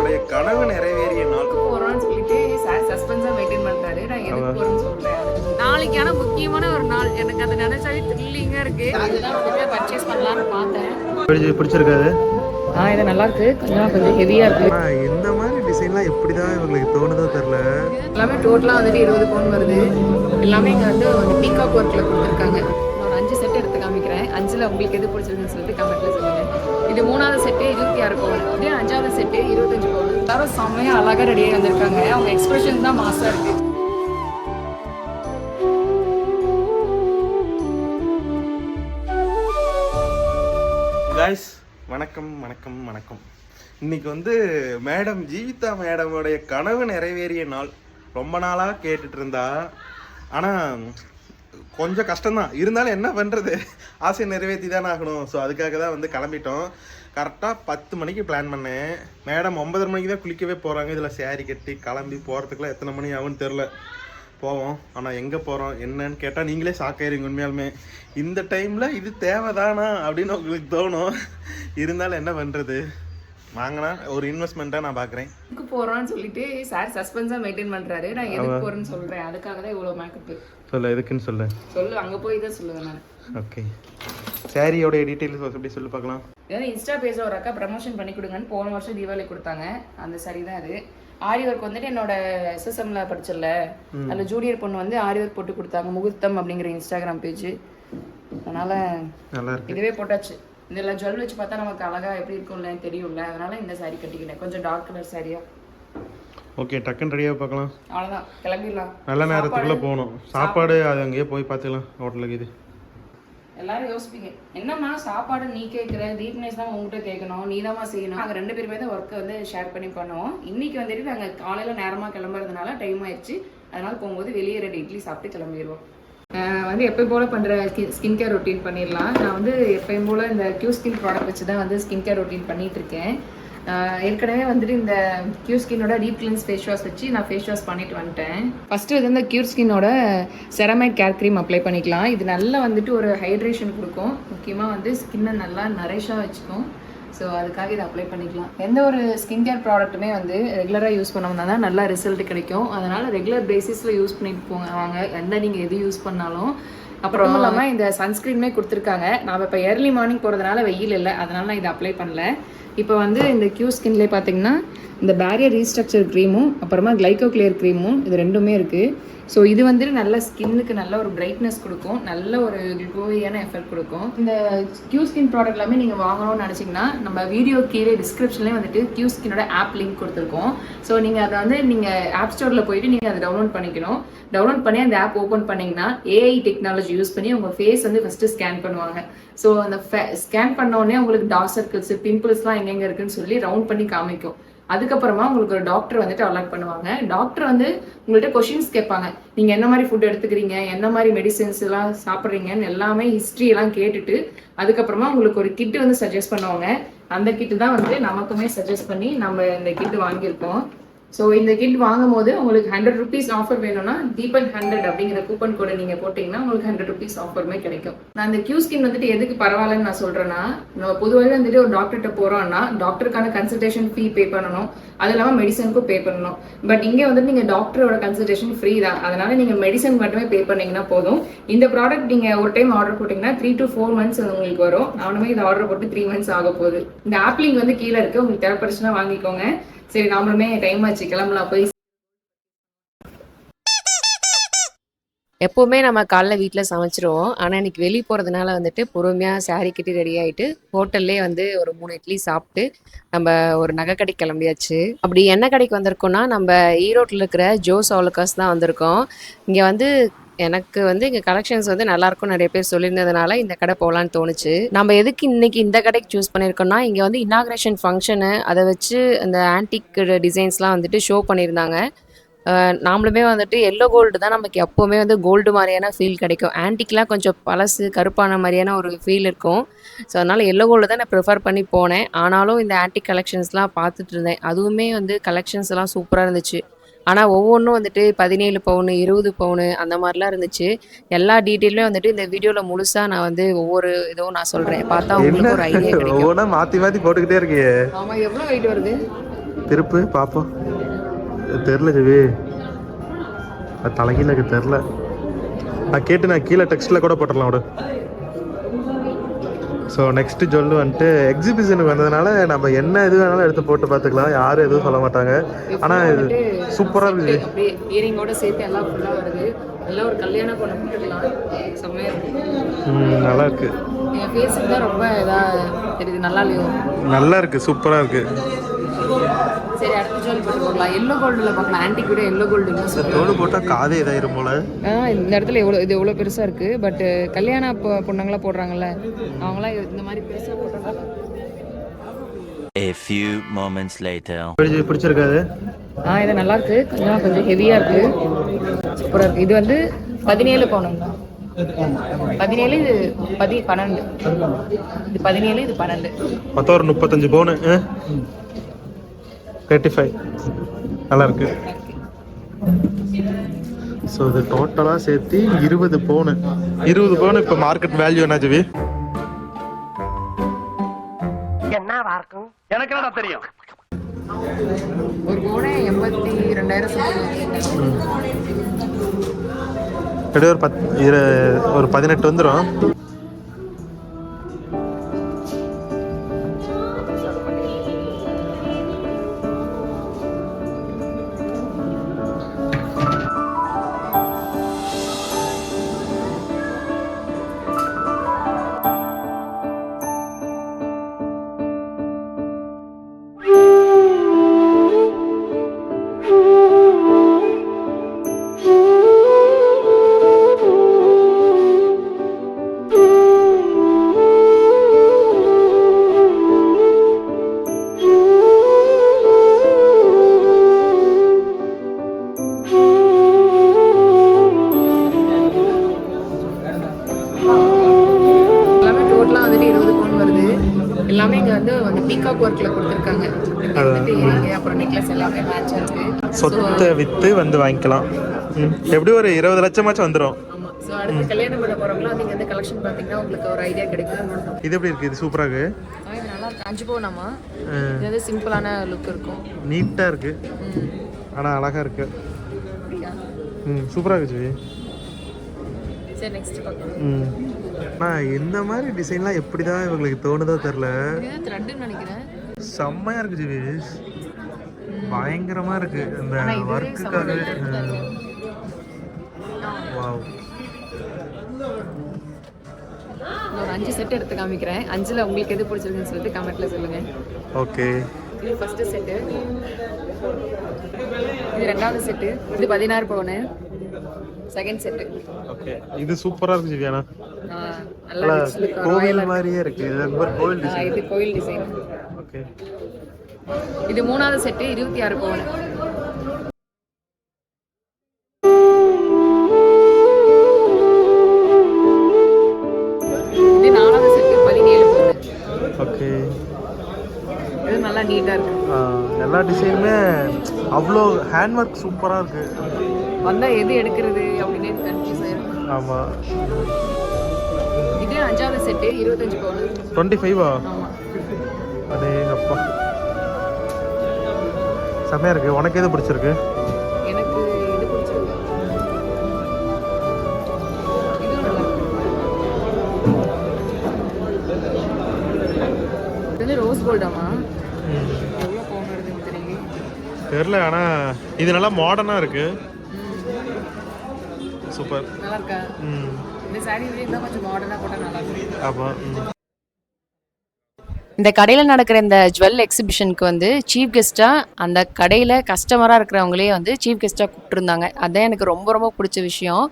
மேடமுடைய கனவு நிறைவேறிய நாள் போறோம்னு சொல்லிட்டு சார் சஸ்பென்ஸா மெயின்டைன் பண்றாரு. நான் எதுக்கு போறேன்னு சொல்றேன். நாளைக்கான முக்கியமான ஒரு நாள். எனக்கு அது நினைச்சாவே த்ரில்லிங்கா இருக்கு. அதுதான் வந்து பர்ச்சேஸ் பண்ணலாம்னு பார்த்தேன். பிடிச்சிருக்காது. இது நல்லா இருக்கு. கொஞ்சம் ஹெவியா இருக்கு. இந்த மாதிரி டிசைன்லாம் எப்படிதான் இவங்களுக்கு தோணுதோ தெரியல. எல்லாமே டோட்டலா வந்துட்டு 20 பவுன் வருது. எல்லாமே இங்க வந்து பீகாக் ஒர்க்ல கொடுத்துருக்காங்க. ஒரு 5 செட் எடுத்து காமிக்கிறேன். 5ல உங்களுக்கு எது பிடிச்சிருக்குன்னு சொல்லிட்டு கமெண்ட்ல சொல்லுங்க. இது 3வது செட்டு 26 பவுன். இதே 5வது செட்டு 25 பவுன். எல்லாரும் செம்மையா அழகா ரெடியாக வந்திருக்காங்க. அவங்க எக்ஸ்பிரஷன் தான் மாசா இருக்கு. காய்ஸ் வணக்கம் வணக்கம் வணக்கம். இன்னைக்கு வந்து மேடம் ஜீவிதா மேடமுடைய கனவு நிறைவேறிய நாள். ரொம்ப நாளாக கேட்டுட்டு இருந்தா. ஆனால் கொஞ்சம் கஷ்டம்தான். இருந்தாலும் என்ன பண்ணுறது, ஆசை நிறைவேற்றி தானே ஆகணும். ஸோ அதுக்காக தான் வந்து கிளம்பிட்டோம். கரெக்டாக 10 மணிக்கு பிளான் பண்ணேன். மேடம் 9:30 மணிக்கு தான் குளிக்கவே போகிறாங்க. இதில் சேரீ கட்டி கிளம்பி போகிறதுக்குலாம் எத்தனை மணி ஆகுன்னு தெரில. போவோம். ஆனால் எங்கே போகிறோம் என்னன்னு கேட்டால் நீங்களே ஷாக்காயிருங்க. உண்மையாலுமே இந்த டைமில் இது தேவைதானா அப்படின்னு உங்களுக்கு தோணும். இருந்தாலும் என்ன பண்ணுறது, வாங்கினா ஒரு இன்வெஸ்ட்மெண்ட்டாக நான் பார்க்குறேன். எதுக்கு போகிறோன்னு சொல்லிட்டு சார் சஸ்பென்ஸாக மெயின்டைன் பண்ணுறாரு. நான் எதுக்கு போகிறேன்னு சொல்கிறேன். அதுக்காக தான் இவ்வளோ மேக்கப்பு. சொல்ல எதுக்குன்னு சொல்லு. அங்கே போய் தான் சொல்லுவேன் நான். ஓகே, சாரியோட டீட்டெயில்ஸ் எப்படி சொல்லி பார்க்கலாம். ஏன்னா இன்ஸ்டா பேஜில் ஒரு அக்கா ப்ரமோஷன் பண்ணி கொடுங்கன்னு போன வருஷம் தீபாவளி கொடுத்தாங்க. அந்த சாரி தான் அது. ஆரி ஒர்க் வந்துட்டு என்னோட எஸ்எஸ்எம்ல படிச்சல அதில் ஜூனியர் பொண்ணு வந்து ஆரி ஒர்க் போட்டு கொடுத்தாங்க. முகூர்த்தம் அப்படிங்கிற இன்ஸ்டாகிராம் பேஜ். அதனால நல்லா இருக்கு. இதுவே போட்டாச்சு. இதெல்லாம் ஜுவல் வச்சு பார்த்தா நமக்கு அழகா எப்படி இருக்கும்ல தெரியும்ல. அதனால இந்த சாரி கட்டிக்கிட்டேன். கொஞ்சம் டார்க் கலர் சாரியா. ஓகே, டக்குன்னு ரெடியாக பார்க்கலாம். அவ்வளோதான், கிளம்பிடலாம். நல்ல நேரத்துக்குள்ளே போகணும். சாப்பாடு அது அங்கேயே போய் பார்த்துக்கலாம். ஹோட்டலுக்கு இது எல்லாரும் யோசிப்பீங்க, என்னம்மா சாப்பாடு நீ கேட்குற, வீக்னஸ் தான் உங்ககிட்ட கேட்கணும், நீ தான்மா செய்யணும். நாங்கள் 2 பேருமே தான் ஒர்க்கை வந்து ஷேர் பண்ணி பண்ணுவோம். இன்னைக்கு வந்துட்டு நாங்கள் காலையில் நேரமாக கிளம்புறதுனால டைம் ஆயிடுச்சு. அதனால போகும்போது வெளியே 2 இட்லி சாப்பிட்டு கிளம்பிடுவோம். வந்து எப்பயும் போல் பண்ணுற ஸ்கின் கேர் ரொட்டீன் பண்ணிடலாம். நான் வந்து எப்பயும் போல் இந்த கியூ ஸ்கின் ப்ராடக்ட் வச்சு தான் வந்து ஸ்கின் கேர் ரொட்டீன் பண்ணிட்டு இருக்கேன். ஏற்கனவே வந்துட்டு இந்த கியூ ஸ்கின்னோட டீப் கிளீன்ஸ் ஃபேஸ் வாஷ் வச்சு நான் ஃபேஸ் வாஷ் பண்ணிட்டு வந்துட்டேன். ஃபஸ்ட்டு வந்து இந்த கியூ ஸ்கின்னோட செரமைட் கேர் க்ரீம் அப்ளை பண்ணிக்கலாம். இது நல்லா வந்துட்டு ஒரு ஹைட்ரேஷன் கொடுக்கும். முக்கியமாக வந்து ஸ்கின்னை நல்லா நரிஷாக வச்சுக்கும். ஸோ அதுக்காக இதை அப்ளை பண்ணிக்கலாம். எந்த ஒரு ஸ்கின் கேர் ப்ராடக்ட்டுமே வந்து ரெகுலராக யூஸ் பண்ணோம்னா தான் நல்லா ரிசல்ட் கிடைக்கும். அதனால் ரெகுலர் பேசிஸில் யூஸ் பண்ணிட்டு போங்க எந்த நீங்கள் எது யூஸ் பண்ணாலும். அப்புறம் இல்லாமல் இந்த சன்ஸ்க்ரீனுமே கொடுத்துருக்காங்க. நான் இப்போ ஏர்லி மார்னிங் போகிறதுனால வெயில் இல்லை, அதனால் நான் இதை அப்ளை பண்ணல. இப்போ வந்து இந்த கியூ ஸ்கின்லேயே பார்த்தீங்கன்னா இந்த பேரியர் ரீஸ்ட்ரக்சர் க்ரீமும் அப்புறமா கிளைகோ கிளியர் க்ரீமும் இது 2மே இருக்குது. ஸோ இது வந்துட்டு நல்ல ஸ்கின்னுக்கு நல்ல ஒரு பிரைட்னஸ் கொடுக்கும், நல்ல ஒரு க்ளோயியான எஃபெக்ட் கொடுக்கும். இந்த கியூ ஸ்கின் ப்ராடக்ட் எல்லாமே நீங்கள் வாங்கணும்னு நினச்சிங்கன்னா நம்ம வீடியோ கீழே டிஸ்கிரிப்ஷன்லேயே வந்துட்டு கியூ ஸ்கின்னோட ஆப் லிங்க் கொடுத்துருக்கோம். ஸோ நீங்கள் அதை வந்து நீங்கள் ஆப் ஸ்டோரில் போயிட்டு நீங்கள் அதை டவுன்லோட் பண்ணிக்கணும். டவுன்லோட் பண்ணி அந்த ஆப் ஓப்பன் பண்ணிங்கன்னா ஏஐ டெக்னாலஜி யூஸ் பண்ணி உங்கள் ஃபேஸ் வந்து ஃபஸ்ட்டு ஸ்கேன் பண்ணுவாங்க. ஸோ அந்த ஸ்கேன் பண்ணோடனே உங்களுக்கு டார்க் சர்க்கிள்ஸ் பிம்பிள்ஸ்லாம் எங்கெங்கே இருக்குன்னு சொல்லி ரவுண்ட் பண்ணி காமிக்கும். அதுக்கப்புறமா உங்களுக்கு ஒரு டாக்டர் வந்துட்டு அலாட் பண்ணுவாங்க. டாக்டர் வந்து உங்கள்கிட்ட கொஷின்ஸ் கேட்பாங்க. நீங்கள் என்ன மாதிரி ஃபுட் எடுத்துக்கிறீங்க, என்ன மாதிரி மெடிசின்ஸ் எல்லாம் சாப்பிட்றீங்கன்னு எல்லாமே ஹிஸ்ட்ரி எல்லாம் கேட்டுட்டு அதுக்கப்புறமா உங்களுக்கு ஒரு கிட் வந்து சஜஸ்ட் பண்ணுவாங்க. அந்த கிட்டு தான் வந்து நமக்குமே சஜஸ்ட் பண்ணி நம்ம இந்த கிட் வாங்கியிருக்கோம். ஸோ இந்த கிட் வாங்கும் போது உங்களுக்கு 100 rupees ஆஃபர் வேணும்னா தீபன் 100 அப்படிங்கிற கூப்பன் கோடை நீங்கள் போட்டிங்கன்னா உங்களுக்கு 100 rupees ஆஃபருமே கிடைக்கும். நான் இந்த கியூ ஸ்கின் வந்துட்டு எதுக்கு பரவாயில்லன்னு நான் சொல்கிறேன்னா, நம்ம பொதுவாக வந்துட்டு ஒரு டாக்டர்கிட்ட போகிறோம்னா டாக்டருக்கான கன்சல்டேஷன் ஃபீ பே பண்ணணும், அது இல்லாமல் மெடிசனுக்கும் பே பண்ணணும். பட் இங்கே வந்துட்டு நீங்கள் டாக்டரோட கன்சல்டேஷன் ஃப்ரீ தான். அதனால நீங்கள் மெடிசன் மட்டுமே பே பண்ணிங்கன்னா போதும். இந்த ப்ராடக்ட் நீங்கள் ஒரு டைம் ஆர்டர் போட்டிங்கன்னா 3 to 4 months உங்களுக்கு வரும். நானுமே இந்த ஆர்டர் போட்டு 3 months ஆக போகுது. இந்த ஆப் லிங்க் வந்து கீழே இருக்குது, உங்களுக்கு தேவைப்படுச்சுன்னா வாங்கிக்கோங்க. சரி, நாமளுமே டைம் ஆச்சு, கிளம்பலாம் போய். எப்போவுமே நம்ம காலைல வீட்டில் சமைச்சிருவோம். ஆனால் இன்னைக்கு வெளியே போகிறதுனால வந்துட்டு பொறுமையாக சாரீ கட்டி ரெடி ஆகிட்டு ஹோட்டல்லே வந்து ஒரு 3 இட்லி சாப்பிட்டு நம்ம ஒரு நகை கடைக்கு கிளம்பியாச்சு. அப்படி என்ன கடைக்கு வந்திருக்கோம்னா, நம்ம ஈரோட்டில் இருக்கிற ஜோஸ் ஆலுக்காஸ் தான் வந்திருக்கோம். இங்கே வந்து எனக்கு வந்து இங்கே கலெக்ஷன்ஸ் வந்து நல்லாயிருக்கும் நிறைய பேர் சொல்லியிருந்ததுனால இந்த கடை போகலான்னு தோணுச்சு. நம்ம எதுக்கு இன்னைக்கு இந்த கடைக்கு சூஸ் பண்ணியிருக்கோம்னா, இங்கே வந்து இனாக்ரேஷன் ஃபங்க்ஷனு, அதை வச்சு அந்த ஆன்டிக் டிசைன்ஸ்லாம் வந்துட்டு ஷோ பண்ணியிருந்தாங்க. நாமளுமே வந்துட்டு எல்லோ கோல்டு தான் நமக்கு எப்போவுமே வந்து கோல்டு மாதிரியான ஃபீல் கிடைக்கும். ஆன்டிக்லாம் கொஞ்சம் பழசு கருப்பான மாதிரியான ஒரு ஃபீல் இருக்கும். ஸோ அதனால் எல்லோ கோல்டு தான் நான் ப்ரிஃபர் பண்ணி போனேன். ஆனாலும் இந்த ஆன்டிக் கலெக்ஷன்ஸ்லாம் பார்த்துட்டு இருந்தேன். அதுவுமே வந்து கலெக்ஷன்ஸ் எல்லாம் சூப்பராக இருந்துச்சு. ஆனால் ஒவ்வொன்றும் வந்துட்டு 17 பவுனு 20 பவுனு அந்த மாதிரிலாம் இருந்துச்சு. எல்லா டீட்டெயிலுமே வந்துட்டு இந்த வீடியோவில் முழுசாக நான் வந்து ஒவ்வொரு இதுவும் நான் சொல்கிறேன். பார்த்தா உங்களுக்கு ஒரு ஐடியா கிடைக்கும். மாற்றி மாற்றி போட்டுக்கிட்டே இருக்கே. ஆமாம், எவ்வளோ வெயிட் வருது? திருப்பு பார்ப்போம். தெரில ஜிவி, அது தலைகீழ எனக்கு தெரில. நான் கேட்டு நான் கீழே டெக்ஸ்ட்டில் கூட போட்டுடலாம் விடு. ஸோ நெக்ஸ்ட்டு ஜொல்லு வந்துட்டு எக்ஸிபிஷனுக்கு வந்ததுனால நம்ம என்ன எது வேணாலும் எடுத்து போட்டு பார்த்துக்கலாம், யாரும் எதுவும் சொல்ல மாட்டாங்க. ஆனால் இது சூப்பராக இருக்குது. அப்படியே இயரிங்கோட சேர்த்து எல்லாம் ஃபுல்லாக வருது. எல்லாம் ஒரு கல்யாணம் பண்ண போட்டுக்கலாம். செம்மையாக இருக்கு. நல்லா இருக்கு. என் ஃபேஸுக்கு தான் ரொம்ப இதாக தெரியுது. நல்லா இல்லையோ? நல்லா இருக்கு, சூப்பராக இருக்கு. சரி, அடுத்த ஜுவல் போட்டு போடலாம். எல்லோ கோல்டில் பார்க்கலாம். ஆன்டிக் விட எல்லோ கோல்டு தோடு போட்டால் காதே இதாயிரும் போல. இந்த இடத்துல இது எவ்வளோ பெருசாக இருக்குது. பட் கல்யாண பொண்ணுங்களாம் போடுறாங்கல்ல, அவங்களாம் இந்த மாதிரி பெருசாக போடுறாங்க. A few moments later. பிடிச்சிருக்காது? இது நல்லா இருக்கு. கொஞ்சம் ஹெவியாக இருக்கு. சூப்பராக இருக்கு. இது வந்து 17 பவுனுங்களா? 17, இது 12. இது 17, இது 12. மொத்தம் ஒரு 35 பவுனு. 35 நல்லா இருக்கு. ஸோ இது டோட்டலாக சேர்த்து 20 பவுனு. 20 பவுனு இப்போ மார்க்கெட் வேல்யூ என்ன ஜிவி? எனக்கு என்ன தெரியும். ஒரு பவுனே 82,000. ஒரு 18 வந்துடும். எல்லாமே இங்க வந்து பீகாக் ஒர்க்ல கொடுத்துருக்காங்க. அப்புறம் நெக்லஸ் எல்லாமே மேட்சா இருக்கு. சொத்தை வித்து வந்து வாங்கிக்கலாம். எப்படி ஒரு 20 லட்சமாச்சும் வந்துடும். ஆமா. சோ அடுத்து கல்யாணம் பண்ண போறவங்க நீங்க வந்து கலெக்ஷன் பாத்தீங்கன்னா உங்களுக்கு ஒரு ஐடியா கிடைக்கும். இது எப்படி இருக்கு? இது சூப்பரா இருக்கு. இது நல்லா இருக்கு. 5 பவுனாமா? இது வந்து சிம்பிளான லுக் இருக்கும். நீட்டா இருக்கு. ஆனா அழகா இருக்கு. சூப்பரா இருக்கு. சரி, நெக்ஸ்ட் பார்க்கலாம். நான் இந்த மாதிரி டிசைன்லாம் எப்படிதான் இவங்களுக்கு தோணுதோ தெரியல. த்ரெட்னு நினைக்கிறேன். செம்மையா இருக்கு ஜிவேஷ். பயங்கரமா இருக்கு இந்த வர்க்குக்காக. வாவ். ஒரு 5 செட் எடுத்து காமிக்கிறேன். 5ல உங்களுக்கு எது பிடிச்சிருக்குன்னு சொல்லிட்டு கமெண்ட்ல சொல்லுங்க. ஓகே. இது ஃபர்ஸ்ட் செட். இது ரெண்டாவது செட். இது 16 பவுன். Second set. ஓகே. இது சூப்பரா இருக்கு ஜிவியானா. நல்லா கோவில் மாதிரியே இருக்கு. இது ஒரு கோவில் டிசைன். இது கோவில் டிசைன். ஓகே. இது மூணாவது செட் 26 பவுன். இது நாலாவது செட் 17 பவுன். ஓகே. இது நல்லா நீட்டா இருக்கு. எல்லா டிசைனுமே அவ்வளோ ஹேண்ட் ஒர்க் சூப்பரா இருக்கு. வந்தா எது எடுக்கிறது அப்படின்னு கன்ஃபியூஸ் ஆயிரும். ஆமா. இது அஞ்சாவது செட் 25 பவுன். 25ஆ? ஆமா. அடே அப்பா, செமையா இருக்கு. உனக்கு எது பிடிச்சிருக்கு? எனக்கு இது பிடிச்சிருக்கு. இது நல்லா இருக்கு. இது ரோஸ் கோல்டாமா? எவ்வளோ பவுன் வருதுன்னு தெரியல. ஆனா இது நல்லா மாடர்னா இருக்கு. சூப்பர். நல்லா இருக்கா? இந்த சாரி இன்னும் கொஞ்சம் மாடர்னா போட்டா நல்லா இருக்கும். ஆமா. இந்த கடையில் நடக்கிற இந்த ஜுவல் எக்ஸிபிஷனுக்கு வந்து சீஃப் கெஸ்ட்டாக அந்த கடையில் கஸ்டமராக இருக்கிறவங்களே வந்து சீஃப் கெஸ்ட்டாக கூப்பிட்டுருந்தாங்க. அதான் எனக்கு ரொம்ப ரொம்ப பிடிச்ச விஷயம்.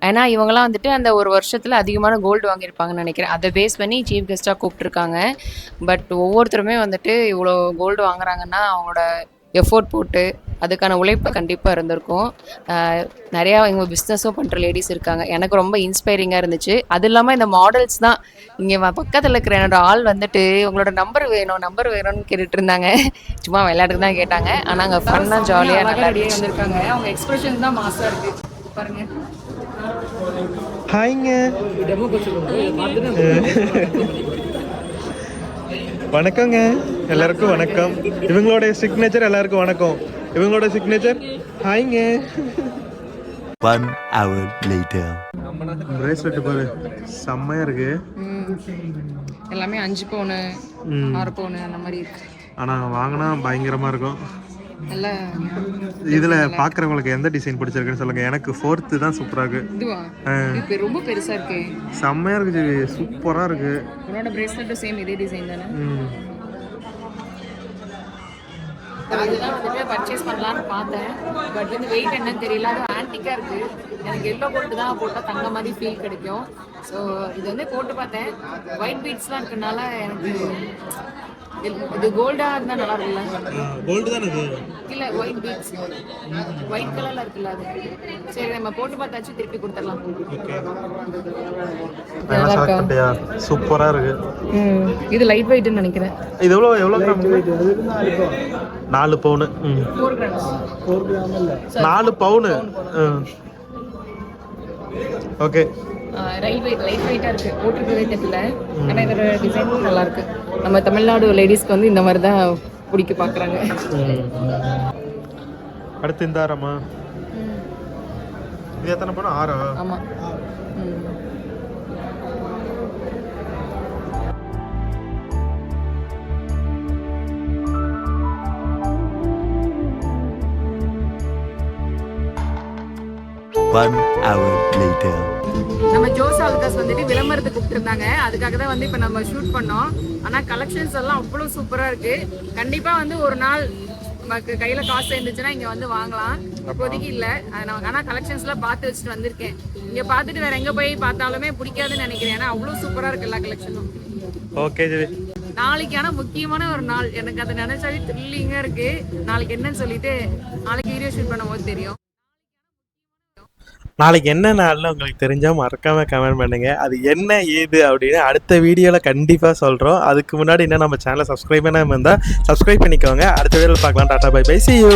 ஏன்னா இவங்கெல்லாம் வந்துட்டு அந்த ஒரு வருஷத்தில் அதிகமான கோல்டு வாங்கியிருப்பாங்கன்னு நினைக்கிறேன். அதை பேஸ் பண்ணி சீஃப் கெஸ்ட்டாக கூப்பிட்ருக்காங்க. பட் ஒவ்வொருத்தருமே வந்துட்டு இவ்வளோ கோல்டு வாங்குறாங்கன்னா அவங்களோட எஃபோர்ட் போட்டு அதுக்கான உழைப்பு கண்டிப்பாக இருந்திருக்கும். நிறையா இவங்க பிஸ்னஸும் பண்ணுற லேடிஸ் இருக்காங்க. எனக்கு ரொம்ப இன்ஸ்பைரிங்காக இருந்துச்சு. அது இல்லாமல் இந்த மாடல்ஸ் தான் இங்கே பக்கத்தில் இருக்கிற என்னோட ஆள் வந்துட்டு உங்களோட நம்பர் வேணும்னு கேட்டுட்டு இருந்தாங்க. சும்மா விளையாட்டுக்கு தான் கேட்டாங்க. ஆனால் அங்கே ஃபன்னாக ஜாலியாக நல்லா வந்திருக்காங்க. அவங்க எக்ஸ்பிரஷன் தான் மாசாக இருக்கு பாருங்க. ஹாய்ங்க. வணக்கங்க, எல்லாருக்கும் வணக்கம். இவங்களோட சிக்னேச்சர் எல்லாருக்கும் வணக்கம். இவங்களோட சிக்னேச்சர் ஹாய்ங்க. 1 hour later. பிரேஸ்லெட் பாரு, செம்மையா இருக்கு. எல்லாமே 5 பவுனு 6 பவுனு அந்த மாதிரி இருக்கு. ஆனா வாங்கினா பயங்கரமா இருக்கும். நல்லா இதுல பாக்குறவங்களுக்கு எந்த டிசைன் பிடிச்சிருக்குன்னு சொல்லுங்க. எனக்கு 4th தான் சூப்பரா இருக்கு. இதுவா? இது ரொம்ப பெருசா இருக்கு. செம்மையா இருக்கு ஜெவி, சூப்பரா இருக்கு. உன்னோட பிரேஸ்லெட்டும் சேம் இதே டிசைன் தானே? அதுதான் வந்துட்டு பர்ச்சேஸ் பண்ணலான்னு பார்த்தேன். பட் வந்து வெயிட் என்னன்னு தெரியல. அது ஆன்டிக்கா இருக்கு. எனக்கு எல்லோ கோல்டு தான் போட்டால் தங்க மாதிரி ஃபீல் கிடைக்கும். ஸோ இது வந்து போட்டு பார்த்தேன். ஒயிட் பீட்ஸ்லாம் இருக்கனால எனக்கு இது கோல்டாக இருந்தால் நல்லா இருக்குல்ல? கோல்டு தான் இது. இல்லை, ஒயிட் பீட்ஸ் ஒயிட் கலரில் இருக்குல்ல அது. சரி, நம்ம போட்டு பார்த்தாச்சு, திருப்பி கொடுத்துடலாம். சூப்பரா இருக்கு. இது லைட் வெயிட்னு நினைக்கிறேன். இது எவ்வளோ கிராம்? 4 பவுனு. 4 கிராம்ஸ். 4 பவுனு. ஓகே. லைட் வெயிட்டாக இருக்குது. போட்டிருக்கவே தெரியல. ஆனால் இதோட டிசைனும் நல்லா இருக்கு. நம்ம தமிழ்நாடு லேடிஸ்க்கு வந்து இந்த மாதிரி தான் பிடிக்க பார்க்குறாங்க. அடுத்து இந்த ஆரமா? இது எத்தனை பவுன்? 6. ஆமாம். One hour later. நம்ம ஜோஸ் ஆல்காஸ் வந்துட்டு விளம்பரத்துக்கு கூப்பிட்டுருந்தாங்க. அதுக்காக தான் வந்து இப்போ நம்ம ஷூட் பண்ணோம். ஆனால் கலெக்ஷன்ஸ் எல்லாம் அவ்வளோ சூப்பராக இருக்கு. கண்டிப்பாக வந்து ஒரு நாள் நமக்கு கையில் காசு இருந்துச்சுன்னா இங்கே வந்து வாங்கலாம். இப்போதைக்கு இல்லை. நமக்கு ஆனால் கலெக்ஷன்ஸ்லாம் பார்த்து வச்சுட்டு வந்திருக்கேன். இங்கே பார்த்துட்டு வேற எங்கே போய் பார்த்தாலுமே பிடிக்காதுன்னு நினைக்கிறேன். ஏன்னா அவ்வளோ சூப்பராக இருக்கு எல்லா கலெக்ஷனும். ஓகே ஜெவி. நாளைக்கான முக்கியமான ஒரு நாள். எனக்கு அதை நினைச்சாலே த்ரில்லிங்காக இருக்கு. நாளைக்கு என்னன்னு சொல்லிட்டு நாளைக்கு வீடியோ ஷூட் பண்ணும்போது தெரியும். நாளைக்கு என்ன நாள்னு உங்களுக்கு தெரிஞ்சால் மறக்காம கமெண்ட் பண்ணுங்க. அது என்ன ஏது அப்படின்னு அடுத்த வீடியோவில் கண்டிப்பாக சொல்கிறோம். அதுக்கு முன்னாடி என்ன நம்ம சேனலை சப்ஸ்கிரைப் பண்ணாமல் இருந்தால் சப்ஸ்கிரைப் பண்ணிக்கோங்க. அடுத்த வீடியோவில் பார்க்கலாம். Tata bye bye, see you.